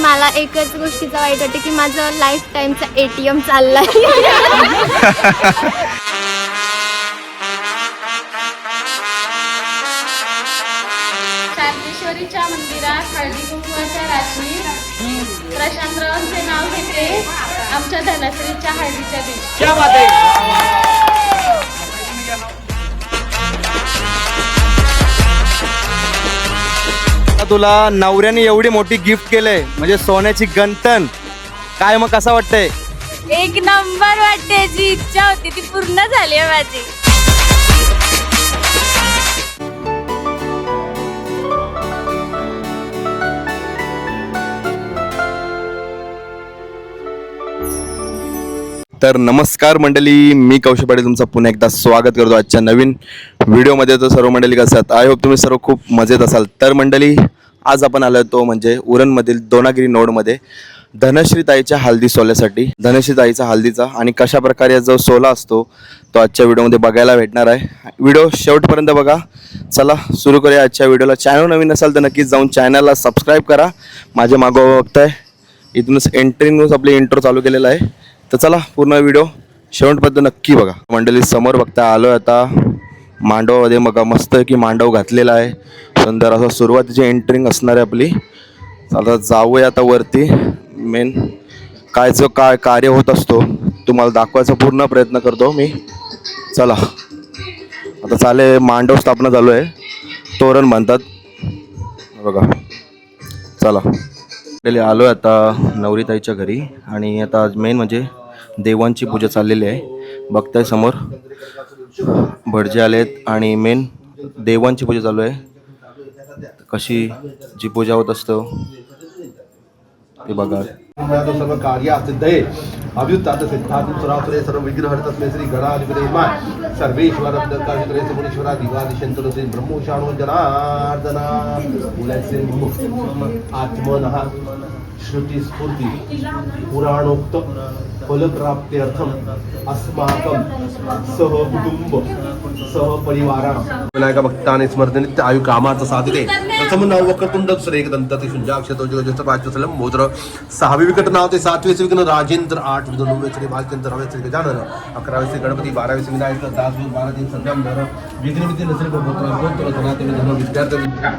मला एकच गोष्टीचं वाईट वाटतं की माझं लाईफ टाईमचा ATM चाललाय. शांतेश्वरीच्या मंदिरात हळदी कुंकवाच्या रात्री प्रशांतरावांचे नाव घेते आमच्या धनश्रीच्या हळदीच्या दिवशी. क्या बात आहे. तुला नवऱ्याने एवढी मोठी गिफ्ट केलंय म्हणजे सोन्याची गंटन, काय मग कसं वाटतंय? एक नंबर वाटते. जी इच्छा होती ती पूर्ण झाली आहे माझी. तर नमस्कार मंडळी, मी कौशिक पाटील तुमचं पुन्हा एकदा स्वागत करतो आजच्या नवीन व्हिडिओमध्ये. तर सर्व मंडळी कसं आहात? आय होप तुम्ही सर्व खूप मजेत असाल. तर मंडळी आज आपण आलो तो म्हणजे उरणमधील दोनागिरी नोडमध्ये धनश्री ताईच्या हल्दी सोहळ्यासाठी. धनश्री ताईचा हल्दीचा आणि कशा प्रकारे जो सोहळा असतो तो आजच्या व्हिडिओमध्ये बघायला भेटणार आहे. व्हिडिओ शेवटपर्यंत बघा. चला सुरू करूया आजच्या व्हिडिओला. चॅनल नवीन असाल तर नक्कीच जाऊन चॅनलला सबस्क्राईब करा. माझ्या मागं बघताय इथूनच एंट्रीनच आपले इंट्रो चालू केलेला आहे. तर चला पूर्ण व्हिडिओ शेवटपर्यंत नक्की बघा. मंडळी समोर बघता आलो आता मांडवामध्ये. मग मस्त की मांडव घातलेला आहे सुंदर असं. सुरुवातीची एंट्रिंग असणार आहे आपली. आता जाऊया आता वरती. मेन काय जो काय कार्य होत असतो तुम्हाला दाखवायचा पूर्ण प्रयत्न करतो मी. चला आता चाले मांडव स्थापना चालू आहे. तोरण म्हणतात बघा. चला आलो आहे आता नवरीताईच्या घरी आणि आता मेन म्हणजे देवांची पूजा चाललेली आहे. बघताय समोर भटजे आलेत आणि मेन देवांची पूजा चालू आहे. कशी जी पूजा होत असतो ते बघा. सर्व कार्य सिद्धये अभ्युत्तात सिद्धार्थं सुरासुरे सर्व विग्रह तस्मै श्री गणाधिपते सर्वेश्वर दत्तात्रेय मुनीश्वरा दिवादिशंतु श्री ब्रह्मोशाणो जनार्दना मुलाचे आत्मनः श्रुती स्फूर्ती पुराणोक्त फलप्राप्त्यर्थम अस्माकं सह कुटुंब सह परिवारा विनायक भक्ताने स्मरते नित्य आयु कामाचा साधिते. प्रथम नाव वक्रतुंड दुसरे एकदंत शुंजाक्ष तोजोजस्त पाचवे मोद्र. सहावे विकट नाव ते सातवे श्री विघ्न राजेंद्र. आठवे नववे श्री भालचंद्र. 9वे श्री गजानन. 11वे श्री गणपती. 12वे श्री विनायक. 10वे 12 दिन संध्याम धर विघ्न विद्ये नसरे गोत्र धनाते धन विद्यार्थ विद्या.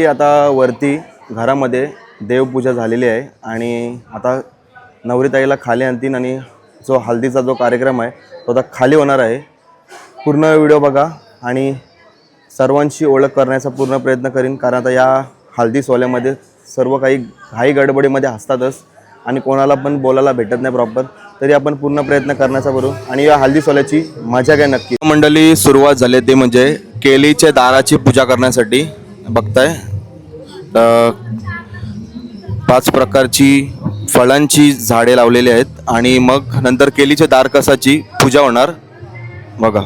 आता वरती घरामध्ये देवपूजा झालेली आहे आणि आता नवरीताईला खाली आणतील आणि जो हल्दीचा जो कार्यक्रम आहे तो आता खाली होणार आहे. पूर्ण व्हिडिओ बघा आणि सर्वांची ओळख करण्याचा पूर्ण प्रयत्न करीन. कारण आता या हल्दी सोहळ्यामध्ये सर्व काही घाई गडबडीमध्ये असतातच आणि कोणाला पण बोलायला भेटत नाही प्रॉपर. तरी आपण पूर्ण प्रयत्न करण्याचा करू आणि या हल्दी सोहळ्याची मजा काय नक्की. मंडळी सुरुवात झाली ते म्हणजे केळीच्या दाराची पूजा करण्यासाठी. बघताय 5 प्रकारची फळांची झाडे लावलेली आहेत आणि मग नंतर केळीच्या दारकसाची पूजा होणार बघा.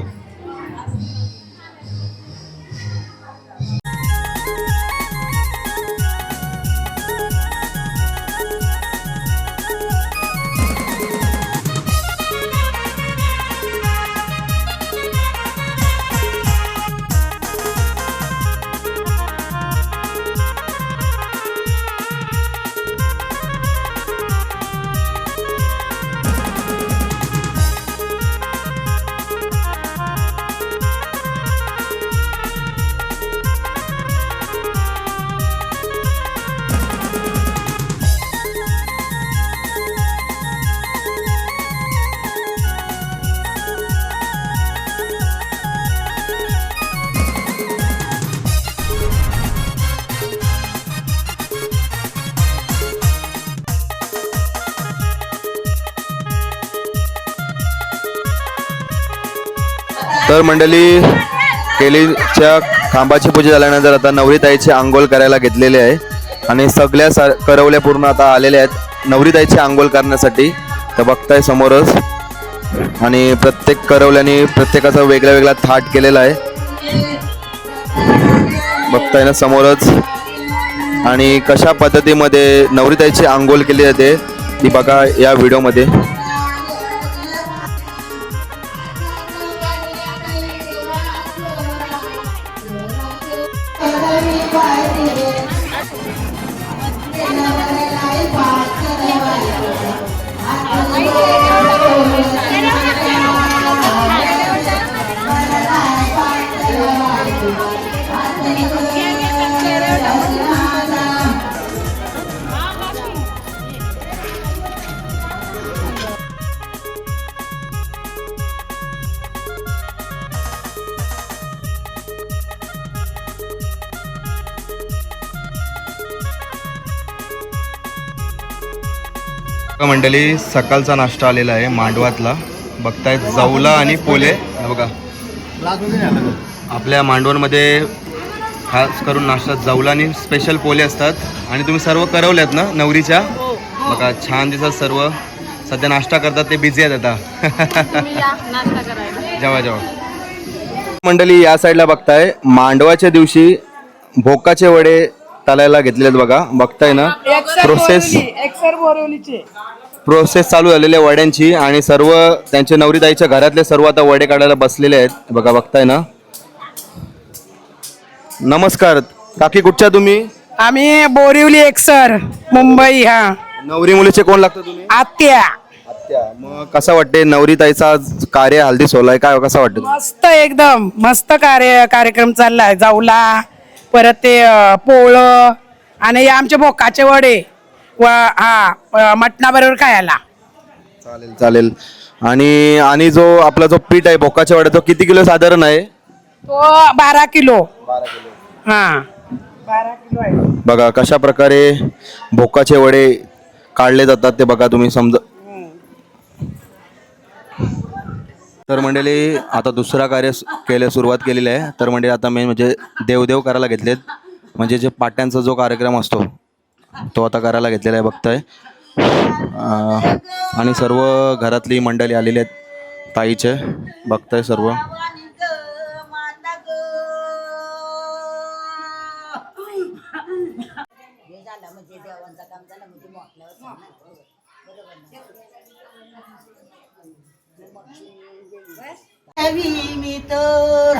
तर मंडळी केलीच्या खांबाची पूजा झाल्यानंतर आता नवरीताईची आंघोळ करायला घेतलेली आहे आणि सगळ्या करवल्या पूर्ण आता आलेल्या आहेत नवरीताईची आंघोळ करण्यासाठी. तर बघताय समोरच आणि प्रत्येक करवल्याने प्रत्येकाचा वेगळा वेगळा थाट केलेला आहे बघताय ना समोरच. आणि कशा पद्धतीमध्ये नवरीताईची आंघोळ केली जाते ती बघा या व्हिडिओमध्ये. मंडळी सकाळचा नाश्ता आलेला आहे मांडवातला बघतायत जवला आणि पोले. हे बघा आपल्या मांडवरमध्ये खास करून नाश्ता जवला आणि स्पेशल पोले असतात आणि तुम्ही सर्व करवल्यात ना नवरीच्या बघा छान दिसतात सर्व. सध्या नाश्ता करतात ते बिझी आहेत आता जेव्हा जेव्हा. मंडळी या साईडला बघताय मांडवाच्या दिवशी भोकाचे वडे तळायला घेतलेले आहेत बघा बघताय ना प्रोसेस चालू झालेली आहे वड्यांची आणि सर्व त्यांच्या नवरीताईच्या घरातले सर्व आता वडे काढायला बसलेले आहेत बघा बघताय ना. नमस्कार काकी कुठच्या तुम्ही? आम्ही बोरिवली एक्सर मुंबई. हा नवरी मुलीचे कोण लागतं तुम्ही? आत्या. आत्या. मग कसं वाटते नवरीताईचा कार्य हल्दी सोहळा काय कसं वाटतं? मस्त एकदम मस्त कार्यक्रम चाललाय. जाऊला परत ते पोळ आणि आमचे भोकाचे वडे मटणाबरोबर खायला. चालेल चालेल. आणि जो आपला जो पीठ आहे भोकाच्या वड्या तो किती किलो साधारण आहे? तो 12 किलो. हा 12 किलो आहे. बघा कशा प्रकारे भोकाचे वडे काढले जातात ते बघा तुम्ही समजा. तर मंडळी आता दुसरा कार्य सुरुवात केलेली आहे. तर मंडळी आता मेन म्हणजे देवदेव करायला घेतलेत म्हणजे जे पाट्यांचा जो कार्यक्रम असतो तो आता करायला घेतलेला आहे बघताय. आणि सर्व घरातली मंडळी आलेली आहेत ताईचे बघताय सर्व. मी तर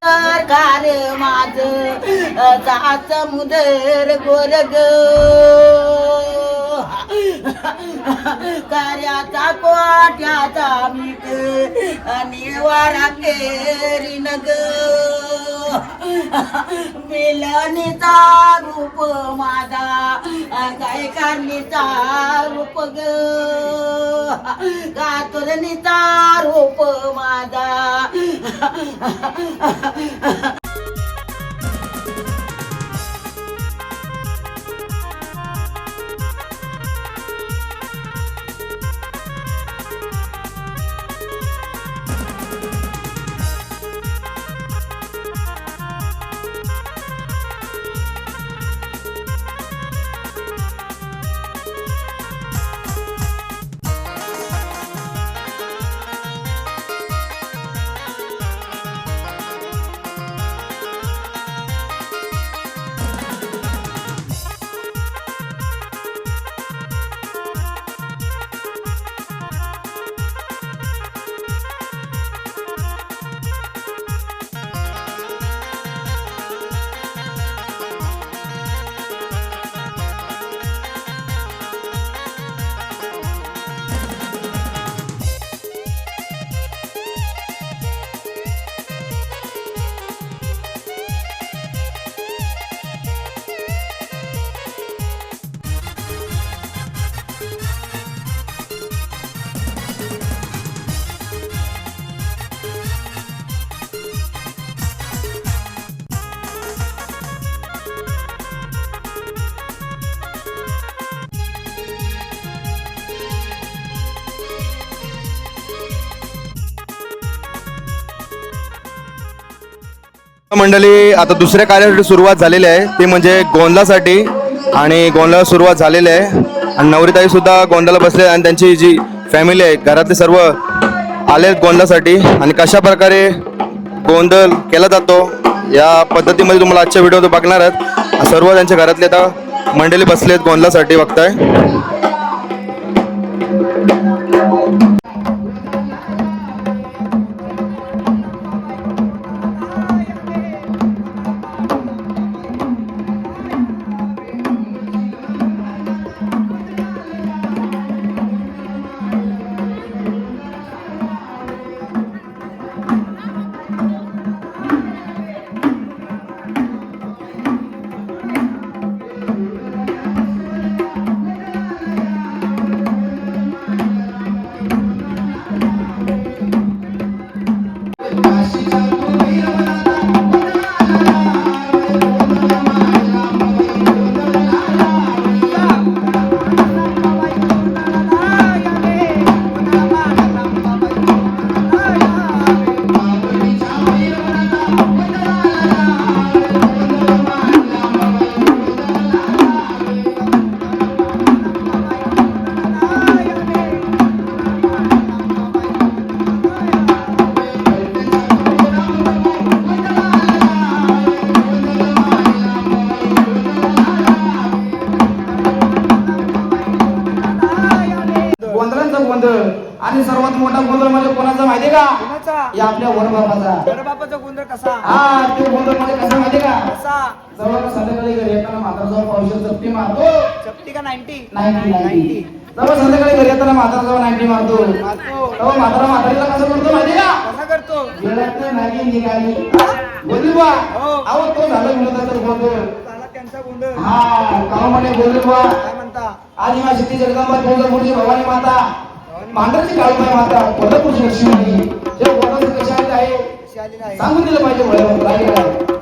सरकार माझ जात मुदर गोरग कार्याचा कोट्याचा मीठ निवारा केरी नग मिलनीचा रूप माझा गायकांनीचा रूप ग गातुरणीचा रूप माझा. मंडळी आता दुसऱ्या कार्यासाठी सुरुवात झालेली आहे ते म्हणजे गोंधळासाठी आणि गोंधळाला सुरुवात झालेली आहे आणि नवरीताई सुद्धा गोंधळाला बसले आणि त्यांची जी फॅमिली आहे घरातले सर्व आले गोंधळासाठी आणि कशा प्रकारे गोंधळ केला जातो या पद्धतीमध्ये तुम्हाला आजच्या व्हिडिओ बघणार आहेत. सर्व त्यांच्या घरातले आता मंडळी बसले आहेत गोंधळासाठी बघताय. गोंधळांचा गोंधळ आणि सर्वात मोठा गोंधळ म्हणजे कोणाचा माहितीये का? या आपल्या वरबापाचा. बापाचा गोंधळ कसा? हा ते गोंधळ म्हणजे कसा माहितीये का? कसा? जवळ संध्याकाळी घरी येताना म्हातारा जाऊन पावशेर चपटी मारतो. चपटी का 90? 90. जवळ संध्याकाळी घरी येताना म्हातारा जाऊन 90 मारतो. तेव्हा म्हातारीला कसं करतो माहितीये का? कसा करतो? गेल्यात नागी निघाली गोंधळबा. अहो तो झालं विनोदाचा गोंधळ. झाला त्यांचा गोंधळ. हा गाव म्हणे गोंधळबा. काय म्हणता? आदिवासी शक्ती जगदंबा तुळजापूरची भवानी माता, मांडरची काळूबाई माता, कोल्हापूरची लक्ष्मी, जे कोल्हापूर कशा आहे शालीला आहे. सांगून दिलं पाहिजे वळवून.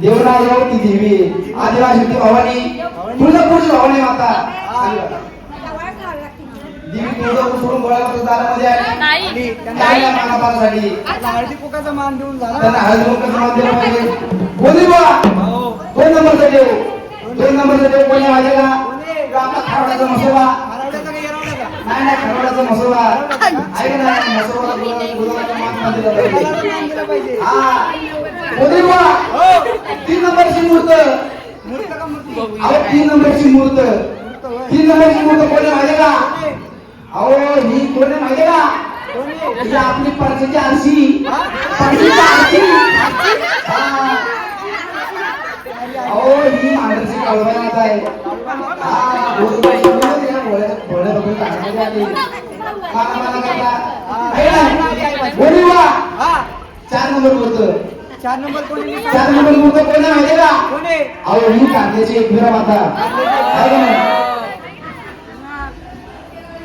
देवराजवती देवी आदिवासी भवानी तुळजापूरची भवानी माता देवी तुळजापूर सोडून गोळ्यापूर दारामध्ये आली नाही. त्यांना मानापासाठी हळदी कुकाचा मान देऊन झाला. त्यांना हळदी कुंकाचा मान दिला पाहिजे. बोली बा 2 नंबरचा देव 2 नंबरचा देव कोणी आहे का? आपला खारवड्याचा मसोबा हरवड्याचा का येरवड्याचा? नाही खारवड्याचा मसोबा आहे का नाही मसोबा गुलाबाचा मान दिला पाहिजे. मान दिला पाहिजे. हा बोली बा 3 नंबरची मूर्त मूर्त का मूर्ती? अहो 3 नंबरची मूर्त 3 नंबरची मूर्त कोणी माहिती का? अहो ही कोणी माहिती का? ही आपली परचेची आरशी परचेची आरशी अहो ही आरशी कळवायला आता आहे चार नंबर मूर्त 4 नंबर कोणी 4 नंबर मूर्त कोणी माहिती का? कोणी अहो ही कांद्याची एक विरा माता आहे का नाही?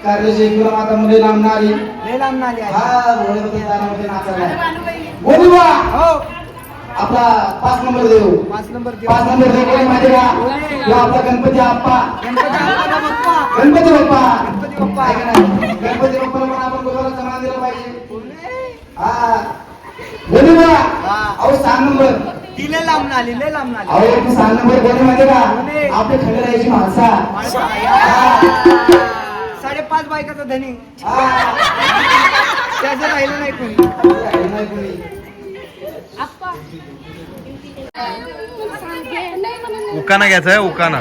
कार्याची एक विरा माता मुली नामणारी लय लांब आली आहे. हा घोड्यामध्ये तानामध्ये नाचायला गोविंदा हो आपला 5 नंबर देऊ 5 नंबर 5 नंबर देऊ कोणी माहिती का? तो आपला गणपती बाप्पा बाप्पा गणपती बाप्पा गणपती बाप्पा. आहे का नाही? गणपती बाप्पाला पण आपण गुरुवारचा सन्मान दिला पाहिजे हा गोविंदा अहो 6 नंबर ती लय लांब आली लय लांब आली. अहो एक 6 नंबर कोणी माहिती का? आपल्या खंडरायाची माणसा 5.5 बायकाचा धनी हा त्याचं राहिलं नाही कोणी. उकाना घ्यायचा आहे उकाना.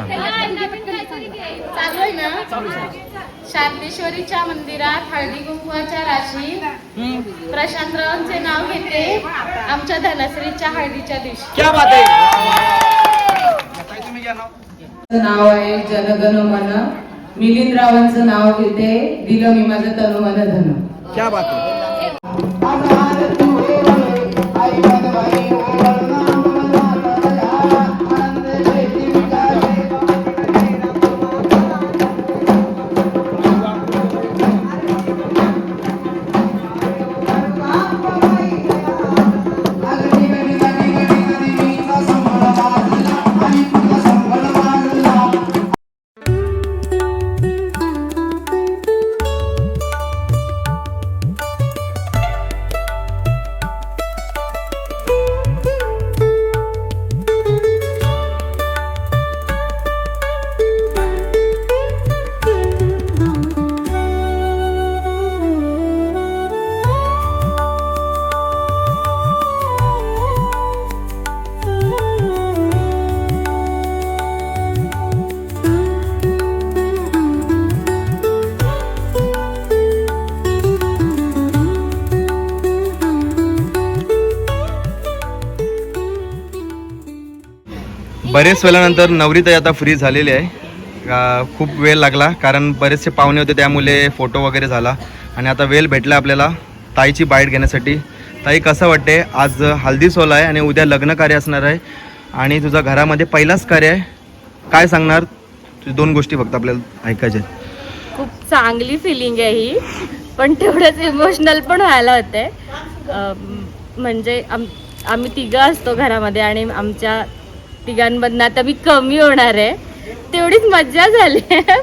चालू आहे ना. शारदेश्वरीच्या मंदिरात हळदी कुंकवाच्या राशी प्रशांतरावांचे नाव घेते आमच्या धनश्रीच्या हळदीच्या दिवशी. क्या बात आहे. नाव आहे जनगण मन. मिलिंदरावांचं नाव घेते दिलं मी माझं तनु मन धन. क्या बात आहे. बरेच वेळानंतर नवरीताई आता फ्री झालेली आहे. खूप वेळ लागला कारण बरेचसे पाहुणे होते त्यामुळे फोटो वगैरे झाला आणि आता वेळ भेटला आपल्याला ताईची बाईट घेण्यासाठी. ताई कसं वाटते? आज हल्दी सोहळा आहे आणि उद्या लग्न कार्य असणार आहे आणि तुझा घरामध्ये पहिलाच कार्य आहे. काय सांगणार? तुझ्या 2 गोष्टी फक्त आपल्याला ऐकायच्या आहेत. खूप चांगली फिलिंग आहे ही, पण तेवढंच इमोशनल पण व्हायला होते. म्हणजे आम्ही तिघं असतो घरामध्ये आणि आमच्या तिघांमधनं आता मी कमी होणार आहे. तेवढीच मज्जा झाली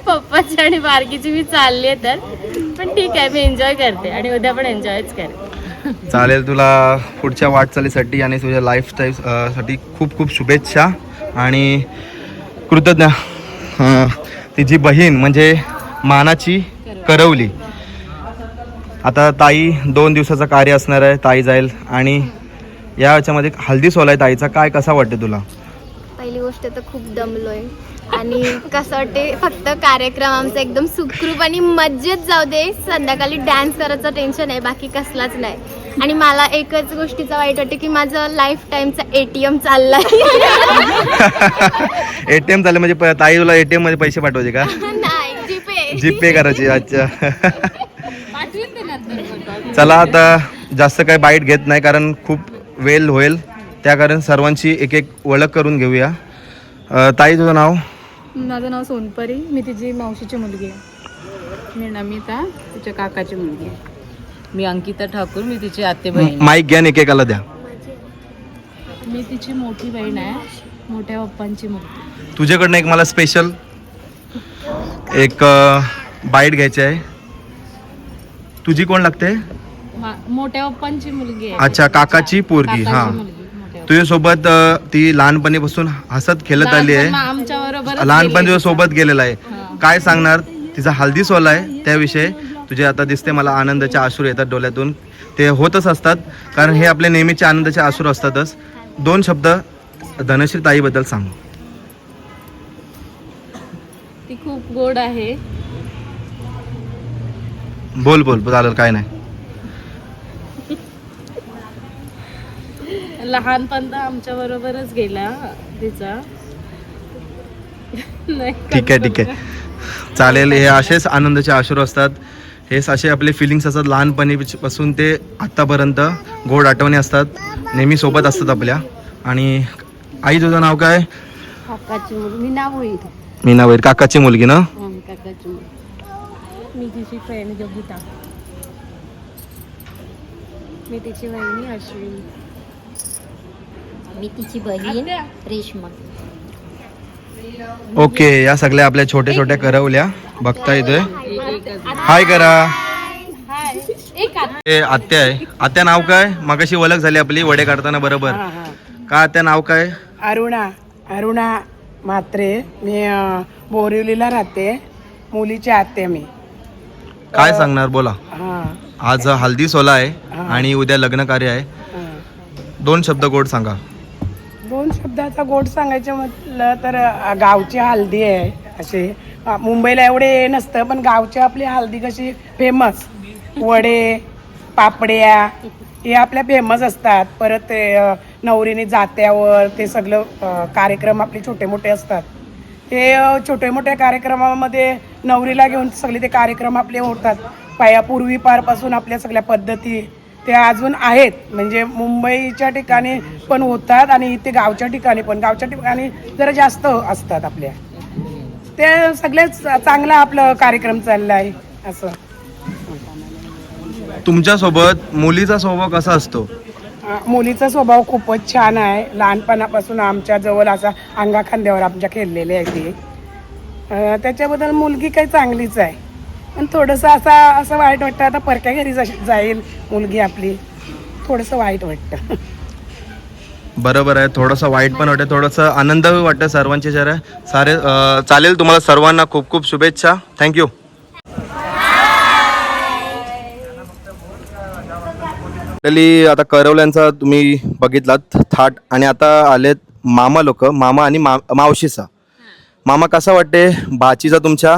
पप्पाची आणि बारकीची. मी चालली आहे तर पण ठीक आहे, मी एन्जॉय करते आणि उद्या पण एन्जॉयच करते. चालेल. तुला पुढच्या वाटचालीसाठी आणि तुझ्या लाईफस्टाईल साठी खूप खूप शुभेच्छा आणि कृतज्ञ. तिची बहीण म्हणजे मानाची करवली. आता ताई 2 दिवसाचं कार्य असणार आहे. ताई जाईल आणि या याच्यामध्ये हल्दी सोहळा आहे ताईचा. काय कसा वाटते तुला? पहिली गोष्ट तर खूप दमलोय आणि कसं वाटते फक्त कार्यक्रम आमचा एकदम सुखरूप आणि मज्जेत जाऊ दे. संध्याकाळी डान्स करायचं टेन्शन आहे, बाकी कसलाच नाही. आणि मला एकच गोष्टीचं वाईट वाटते की माझं लाईफ टाईमचा ATM चाललाय. ATM चालले म्हणजे ताई तुला ATM मध्ये पैसे पाठवायचे का? नाही, जीपे करायचे. अच्छा. चला आता जास्त काही बाईट घेत नाही कारण खूप वेळ होईल. त्या कारण सर्वांची एक एक ओळख करून घेऊया. ताई तुझं नाव? माझं नाव सोनपरी. मी तिची मावशीची मुलगी आहे. मी नमिता तिच्या काकाची मुलगी आहे. मी अंकिता ठाकूर. मी तिची आते बहीण. माईक घ्या आणि एकेकाला द्या. मी तिची मोठी बहीण आहे, मोठ्या पप्पांची मुलगी. तुझ्याकडनं एक मला स्पेशल एक बाईट घ्यायची आहे. तुझी कोण लागते? मोठ्या पप्पांची मुलगी आहे. अच्छा, काकाची पोरगी. हा, तुझ्यासोबत ती लहानपणीपासून हसत खेळत आली आहे. लहानपणी तुझ्या सोबत गेलेला आहे. काय सांगणार? तिचा हल्दी सोहळा आहे त्याविषयी. तुझे आता दिसते मला आनंदाचे अश्रू येतात डोळ्यातून. ते होतच असतात कारण हे आपले नेहमीचे आनंदाचे अश्रू असतातच. 2 शब्द धनश्री ताईबद्दल सांग. खूप गोड आहे. बोल बोल चालेल काय नाही. लहानपण आमच्या बरोबरच गेला तिचा. नाही ठीक आहे ठीक आहे चालेल. हे असेच आनंदाचे अश्रू असतात. हेच असे आपले फिलिंग्स असतात लहानपणीपासून ते आत्तापर्यंत. गोड आठवणी असतात, नेहमी सोबत असतात आपल्या. आणि आई तुझं नाव काय? काकाची मुलगी. मी नाव होईल मीनाबाई, काकाची मुलगी ना? काकाची मुलगी. मी तिची फ्रेंड योगिता. मी तिची बहिणी अश्विनी. मी तिची बहीण रेश्मा. ओके, या सगळ्या आपल्या छोट्या छोट्या करवल्या बघता येतोय. हाय करा. हे आत्या आहे. आत्या नाव काय? मगाशी ओळख झाली आपली वडे काढताना बरोबर. का आत्या नाव काय? अरुणा म्हात्रे. मी बोरिवलीला राहते. मुलीची आत्या मी. काय सांगणार बोला. हा आज हल्दी सोला आहे आणि उद्या लग्न कार्य आहे. 2 शब्द गोड सांगा. 2 शब्दाचा गोड सांगायचं म्हटलं तर गावची हल्दी आहे. असे मुंबईला एवढे नसतं, पण गावची आपली हल्दी कशी फेमस. वडे, पापड्या हे आपल्या फेमस असतात. परत ते नवरीने जात्यावर ते सगळं कार्यक्रम आपले छोटे मोठे असतात. ते छोटे मोठ्या कार्यक्रमामध्ये नवरीला घेऊन सगळे ते कार्यक्रम आपले होतात. पूर्वीपारपासून आपल्या सगळ्या पद्धती ते अजून आहेत. म्हणजे मुंबईच्या ठिकाणी पण होतात आणि इथे गावच्या ठिकाणी पण. गावच्या ठिकाणी जरा जास्त असतात आपल्या. ते सगळेच चांगला आपलं कार्यक्रम चालला आहे असं. तुमच्यासोबत मुलीचा स्वभाव कसा असतो? मुलीचा स्वभाव खूपच छान आहे. लहानपणापासून आमच्या जवळ असा अंगा खांद्यावर आमच्या खेळलेले आहे ते. त्याच्याबद्दल मुलगी काही चांगलीच आहे. पण थोडंसं असं वाईट वाटतं. आता परक्या घरी जाईल मुलगी आपली, थोडंसं वाईट वाटतं. बरोबर आहे. थोडंसं वाईट पण वाटतं, थोडंसं आनंद वाटतं सर्वांचे चेहरे. चालेल. तुम्हाला सर्वांना खूप खूप शुभेच्छा. थँक्यू. आता करवल्यांचा तुम्ही बघितलात थाट आणि आता आलेत मामा लोक. मामा आणि मावशीचा. मामा कसा वाटते बाचीचा तुमच्या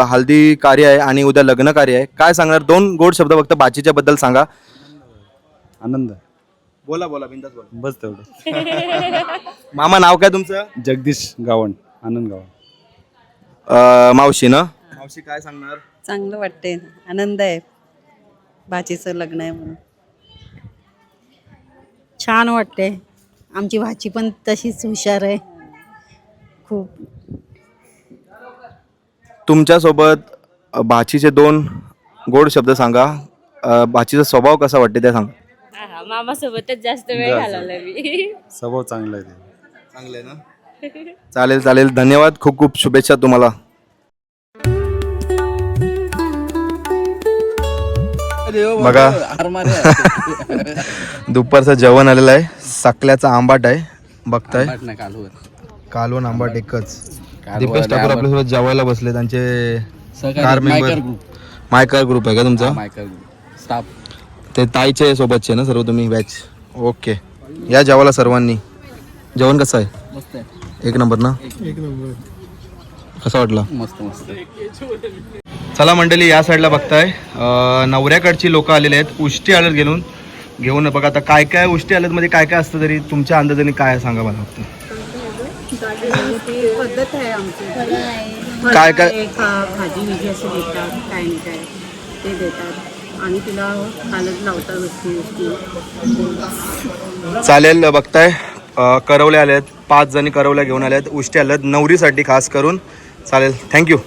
हल्दी कार्य आहे आणि उद्या लग्न कार्य आहे. काय सांगणार? 2 गोड शब्द फक्त बाचीच्या बद्दल सांगा. आनंद. बोला बिंदास बोला. बस तेवढं. मामा नाव काय तुमचं? जगदीश गावण, आनंद गावण. मावशी ना? मावशी काय सांगणार? चांगलं वाटते. आनंद आहे. भाचीचं लग्न आहे म्हणून छान वाटते. आमची भाची पण तशीच हुशार आहे खूप. तुमच्यासोबत भाचीचे 2 गोड शब्द सांगा. भाचीचा स्वभाव कसा वाटते ते सांगा. मामा सोबतच जास्त वेळ घालवला मी. स्वभाव चांगला आहे. चांगलं आहे ना? चालेल. धन्यवाद. खूप खूप शुभेच्छा तुम्हाला. बघा दुपारचं जेवण आलेलं आहे. सकल्याचा आंबाट आहे बघताय. कालवण आंबाट एकच. दीपेश ठाकूर आपल्यासोबत जेवायला बसले. त्यांचे कार मेंबर. मायकर ग्रुप आहे का तुमचा? स्टाफ. ते ताईचे सोबतचे ना सर्व तुम्ही बॅच? ओके. या जेवायला सर्वांनी. जेवण कसं आहे? मस्त आहे. 1 नंबर ना? 1 नंबर. कसा वाटला? मस्त. चला मंडळी, या साईडला बघताय नवऱ्याकडची लोक आलेले आहेत उष्टी आलेत घेऊन. बघा आता काय काय उष्टी आलेत मध्ये काय काय असतं तरी तुमच्या अंदाजाने काय सांगा मला फक्त. पद्धत आहे आमची. काय काय भाजी विजी असे देतात, काय नाही काय ते देतात आणि तिला हालत लावतात वस्तू. चालेल. बघताय करवले आलेत. 5 जणी करवल्या घेऊन आल्यात. उष्टी आल्यात नवरीसाठी खास करून. चालेल. थँक्यू.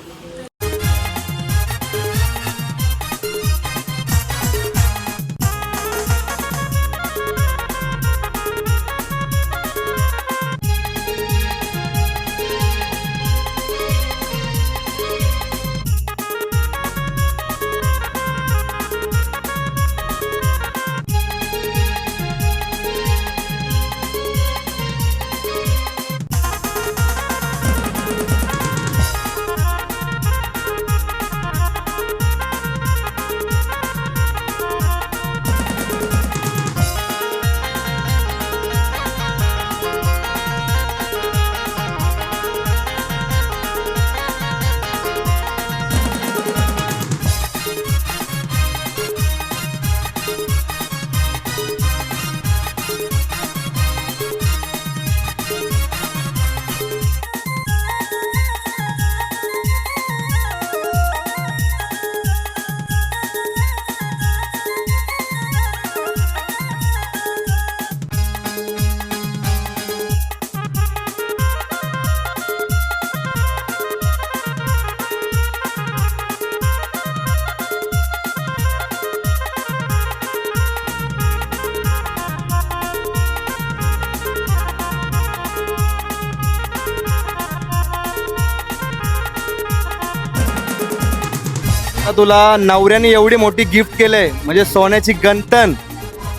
आता तुला नवऱ्याने एवढी मोठी गिफ्ट केलंय म्हणजे सोन्याची गंटन,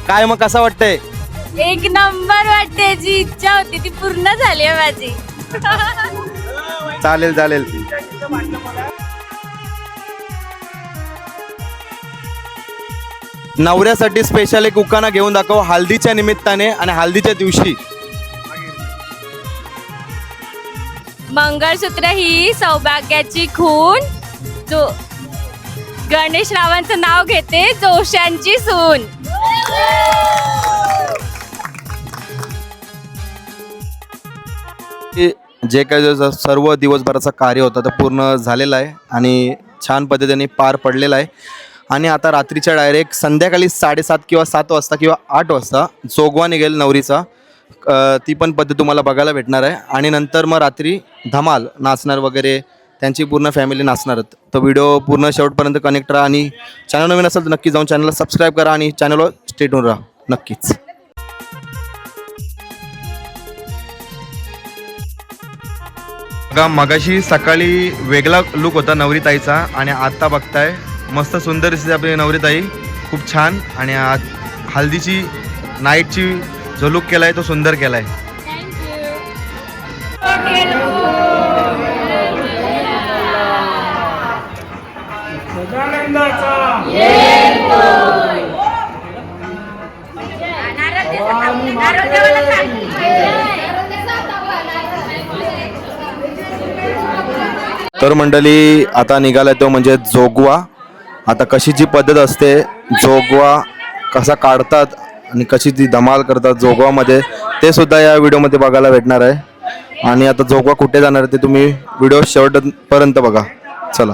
काय मग कसं वाटतंय? एक नंबर वाटते. जी इच्छा होती ती पूर्ण झाली आहे माझी. चालेल चालेल. नवऱ्यासाठी स्पेशल एक उखाणा घेऊन दाखव हल्दीच्या निमित्ताने आणि हल्दीच्या दिवशी. मंगळसूत्र ही सौभाग्याची खून, जो गणेश रावांचं नाव घेते जोशांची सून. जे काही सर्व दिवसभराचं कार्य होतं ते पूर्ण झालेलं आहे आणि छान पद्धतीने पार पडलेलं आहे. आणि आता रात्रीच्या डायरेक्ट संध्याकाळी 7:30 किंवा 7 वाजता किंवा 8 वाजता जोगवा निघेल नवरीचा. ती पण पद्धत तुम्हाला बघायला भेटणार आहे. आणि नंतर मग रात्री धमाल नाचणार वगैरे, त्यांची पूर्ण फॅमिली नाचणार. तर व्हिडिओ पूर्ण शेवटपर्यंत कनेक्ट राहा आणि चॅनल नवीन असेल तर नक्की जाऊन चॅनलला सबस्क्राईब करा आणि चॅनलवर स्टे ट्यून राहा नक्कीच. बघा मगाशी सकाळी वेगळा लुक होता नवरी ताईचा आणि आता बघताय मस्त सुंदर दिसते आपली नवरी ताई, खूप छान. आणि आज हल्दीची नाईटची जो लुक केलाय तो सुंदर केलाय. तर मंडळी आता निघालाय तो म्हणजे जोगवा. आता कशी जी पद्धत असते, जोगवा कसा काढतात आणि कशी ती धमाल करतात जोगवामध्ये, ते सुद्धा या व्हिडिओमध्ये बघायला भेटणार आहे. आणि आता जोगवा कुठे जाणार आहे ते तुम्ही व्हिडिओ शेवटपर्यंत बघा. चला.